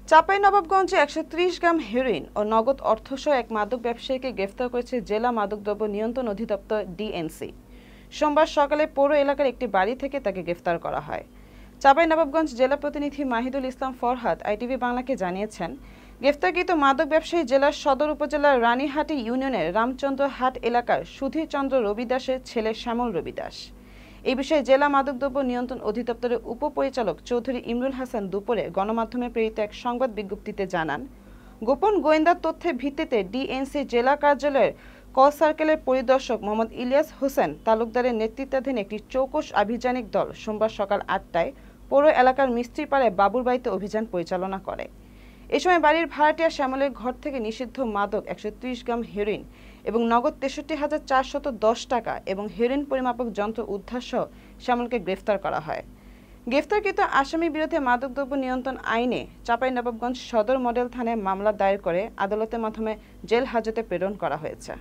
চাঁপাইনবাবগঞ্জে ১৩০ গ্রাম heroin ও নগদ অর্থসহ এক মাদক ব্যবসায়ীকে গ্রেফতার করেছে জেলা মাদকদ্রব্য নিয়ন্ত্রণ অধিদপ্তর ডিএনসি। সোমবার সকালে পৌর এলাকার একটি বাড়ি থেকে তাকে গ্রেফতার করা হয়। চাঁপাইনবাবগঞ্জ জেলা প্রতিনিধি মাহিদুল ইসলাম ফরহাদ আইটিভি বাংলাকে জানিয়েছেন, গ্রেফতারকৃত মাদক ব্যবসায়ী জেলার সদর উপজেলার রানীহাটি ইউনিয়নের রামচন্দ্র হাট এলাকার সুধীর চন্দ্র রবি দাসের ছেলে শ্যামল রবি দাস। এই বিষয়ে জেলা মাদকদ্রব্য নিয়ন্ত্রণ অধিদপ্তরের উপপরিচালক চৌধুরী ইমরুল হাসান দুপুরে গণমাধ্যমে প্রেরিত এক সংবাদ বিজ্ঞপ্তিতে জানান, গোপন গোয়েন্দা তথ্যের ভিত্তিতে ডিএনসি জেলা কার্যালয়ের ক সার্কেলের পরিদর্শক মোহাম্মদ ইলিয়াস হোসেন তালুকদারের নেতৃত্বাধীন একটি চৌকস আভিযানিক দল সোমবার সকাল ৮টায় পৌর এলাকার মিস্ত্রিপাড়ায় বাবুর বাড়িতে অভিযান পরিচালনা করে। এ সময় বাড়ির ভাড়াটিয়া শ্যামলের ঘর থেকে নিষিদ্ধ মাদক ১৩০ গ্রাম হেরোইন এবং নগদ ৬৩,৪১০ টাকা এবং হেরোইন পরিমাপক যন্ত্র উদ্ধারসহ শ্যামলকে গ্রেফতার করা হয়। গ্রেফতারকৃত আসামি বিরুদ্ধে মাদকদ্রব্য নিয়ন্ত্রণ আইনে চাঁপাইনবাবগঞ্জ সদর মডেল থানায় মামলা দায়ের করে আদালতের মাধ্যমে জেল হাজতে প্রেরণ করা হয়েছে।